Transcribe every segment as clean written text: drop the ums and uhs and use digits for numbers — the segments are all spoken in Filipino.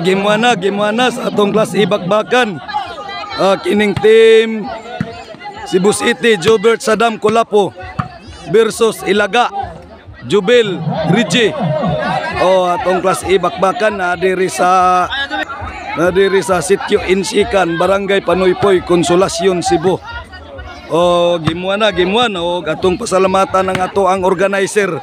Game 1 na sa atong class A bakbakan. Kining team Cebu City, Jobert Sadam Kulapo versus Ilaga, Jubil Rigi. Atong class A bakbakan na diri sa Sitio Insikan, Barangay Panoypoy, Consolacion, Cebu. Game 1 atong pasalamatan ng ato ang organizer.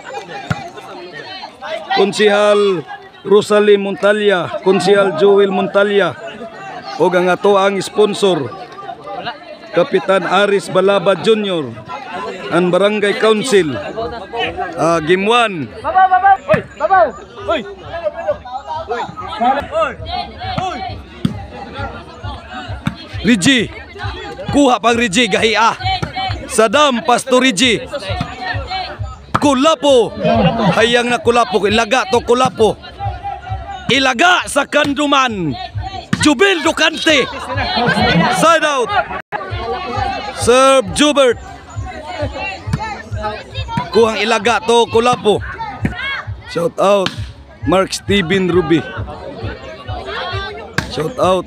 Konsehal Rosalie Montalya, Konsehal Joel Montalya, o ang ato ang sponsor Kapitan Aris Balaba Jr. ang Barangay Council. Game 1. Rigi, kuha pang Rigi, gahia. Sadam, Pastor Rigi. Kulapo, hayang na Kulapo, Ilaga to Kulapo. Ilaga sa Kanduman, Jubil Ducante. Side out. Serve Jubert. Kuhang Ilaga to Kulapo. Shout out Mark Steven Ruby. Shout out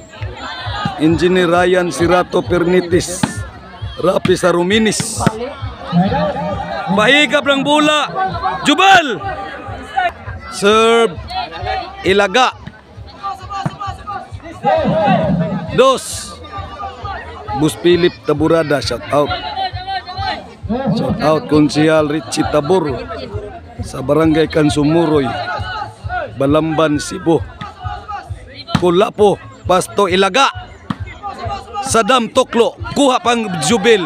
Engineer Ryan Sirato Pernitis, Rapi Saruminis. Bahigap ng bola, Jubal. Serve Ilaga. Dos. Bus Philip Taburada, shout out. Shout out Konsehal Richie Tabor sa Barangay Kansumuroy, Balamban, Cebu. Kulapo, Pasto Ilaga. Sadam Toklo, kuha pang Jubil.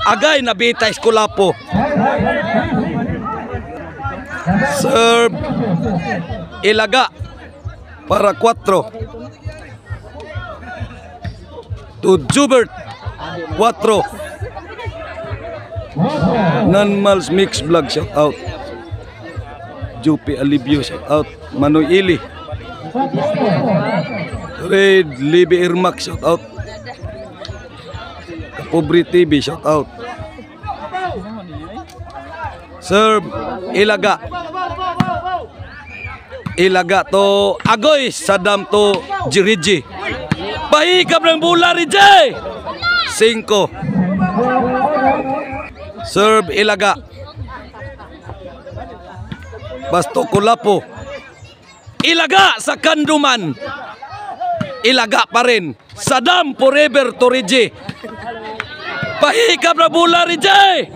Agay na bitais Kulapo. Serve Ilaga para 4 to Jubert 4. Nanmals Mix Vlog, shout out. Jupi Alibio, shout out. Manoy Ili, Red Libby Irmak, shout out. Kapobre TV, shout out. Serve Ilaga. Ilaga to Agoy, Sadam to Jiriji. Pahikap ng bola, Riji. 5. Serve Ilaga. Basto Kulapo. Ilaga sa Kanduman. Ilaga pa rin. Sadam forever to Riji. Pahikap ng bola, Riji.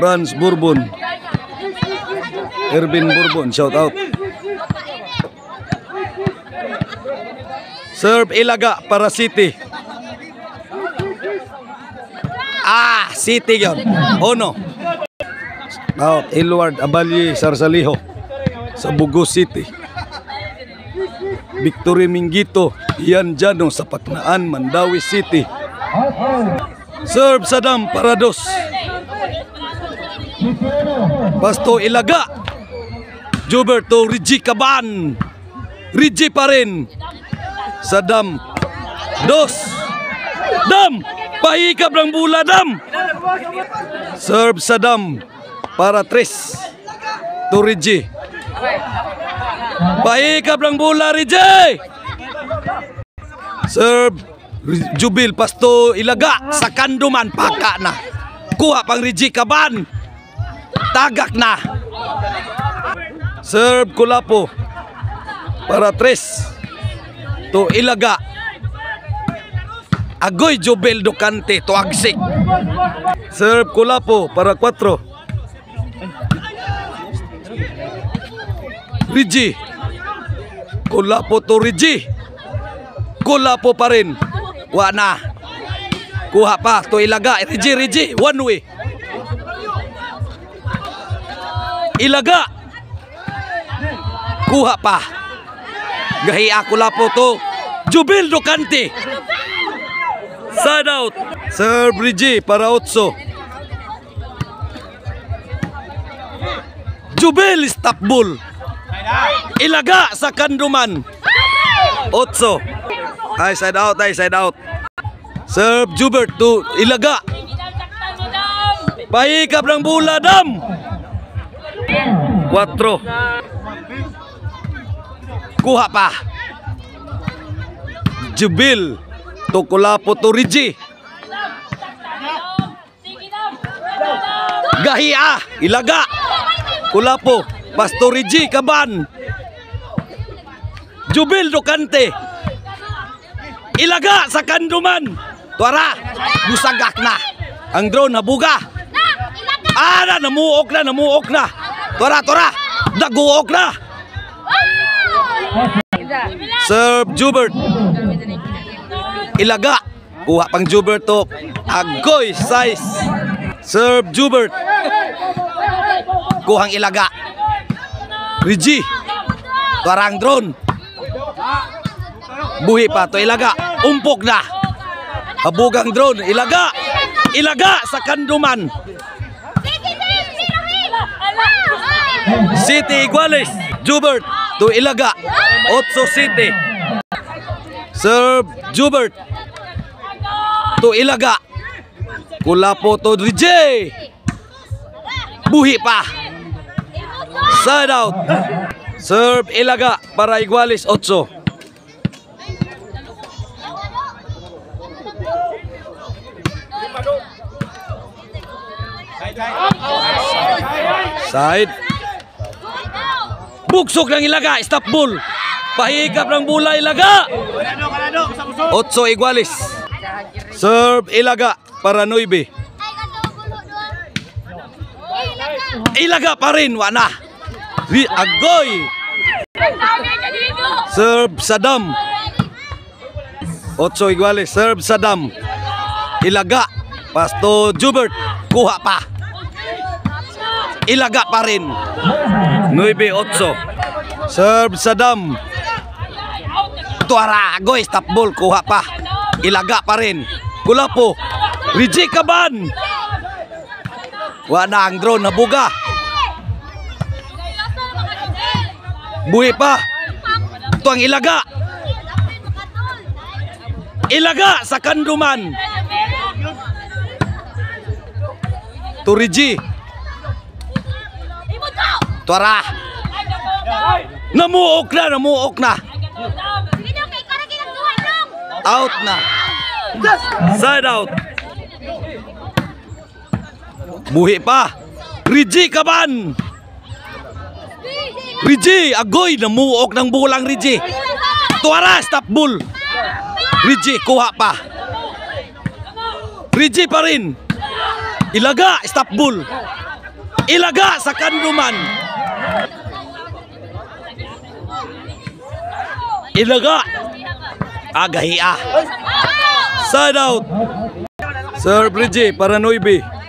Franz Bourbon, Ervin Bourbon, shout out. Serve Ilaga para City. City yun. Ono. Out Elward Abalye Sarsaliho sa Bugos City. Victory Mingito, Ian Jano sa Patnaan, Mandawi City. Serve Sadam para 2. Pasto Ilaga. Juberto Rigi Caban. Rigi pa rin. Sadam 2. Dam. Pahikap ng bola, Dam. Serve Sadam para 3 to Rigi. Pahikap ng bola, Rigi. Serve Jubil Pasto Ilaga sa Kanduman, paka na. Kuha pang Rigi Caban. Tagak na. Serve Kulapo para 3 to Ilaga. Agoy Jobel Ducante to Agsik. Serve Kulapo para 4. Rigi. Kulapo to Rigi. Kulapo pa rin. Wa na. Kuha pa to Ilaga. Rigi. One way. Ilaga. Kuha pa. Gahiya Kulapo to Jubil Ducante. Side out. Serve Rigi para 8. Jubil Istanbul. Ilaga sa Kanduman. 8. Side out. Serve Jubert to Ilaga. Pahikap ng bola, Dam. 4. Kuha pa. Jubil to Kulapo to Reggie. Gahia, ilaga. Kulapo, Pastor Reggie Kaban. Jubil do Kante. Ilaga sa kanduman. Tuara, busagak na. Ang drone nabuga. Namuok na. Tuara, daguok na. Serve Jubert. Ilaga. Kuha pang Jubert to Agoy size. Serve Jubert. Kuhang ilaga. Reggie. Tuarang drone. Buhi pa to ilaga. Umpok na. Habugang drone. Ilaga sa kanduman. City Iguales. Jubert to ilaga. Otso City. Serve Jubert to ilaga. Kulapo to Reggie. Buhi pa. Side out. Serve ilaga para Iguales 8. Side. Buksok ng ilaga, stop ball. Pahikap ng bola ilaga. 8 Iguales. Serve ilaga para Noybe. Ilaga pa rin, wana. Agoy. Serve Saddam. 8 Iguales. Serve Saddam. Ilaga. Pasto Jubert. Kuha pa. Ilaga pa rin. 9-8. Serve Saddam. Tuara. Agoy. Stop ball. Kuha pa. Ilaga pa rin. Kulapo. Reggie Kaban. Wala ang drone. Nabuga. Buhi pa. Ito ang ilaga. Ilaga sa kanduman. To Reggie. Tuara. Namuok na. Out na. Side out. Buhi pa. Reggie Kaban. Reggie, agoy, namuok ng bulang Reggie. Tuara, stop bull. Reggie, kuha pa. Reggie pa rin. Ilaga, stop bull. Ilaga sa kanduman. Ilaga. Agahia. Side out. Serve Reggie para Noybe.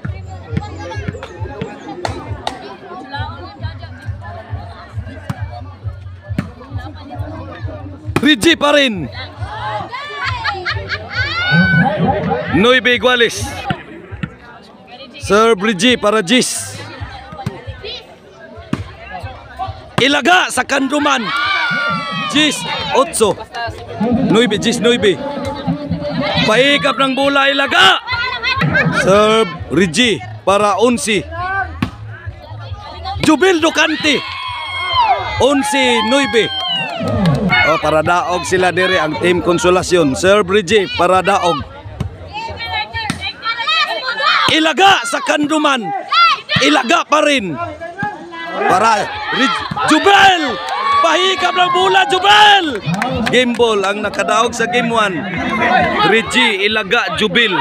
Reggie pa rin. Noybe Iguales. Serve Reggie para Gis. Ilaga sa kanduman. Gis 8. Noybe, Gis Noybe. Pahikap ng bola, ilaga. Serve Reggie para 11. Jubil do Kante. 11 Noybe. Para daog sila dire ang Team Konsolasyon. Serve Reggie para daog. Ilaga sa kanduman. Ilaga pa rin. Para Jubel. Pahikap ng bola, Jubel. Game ball ang nakadaog sa game 1. Reggie, ilaga, Jubil.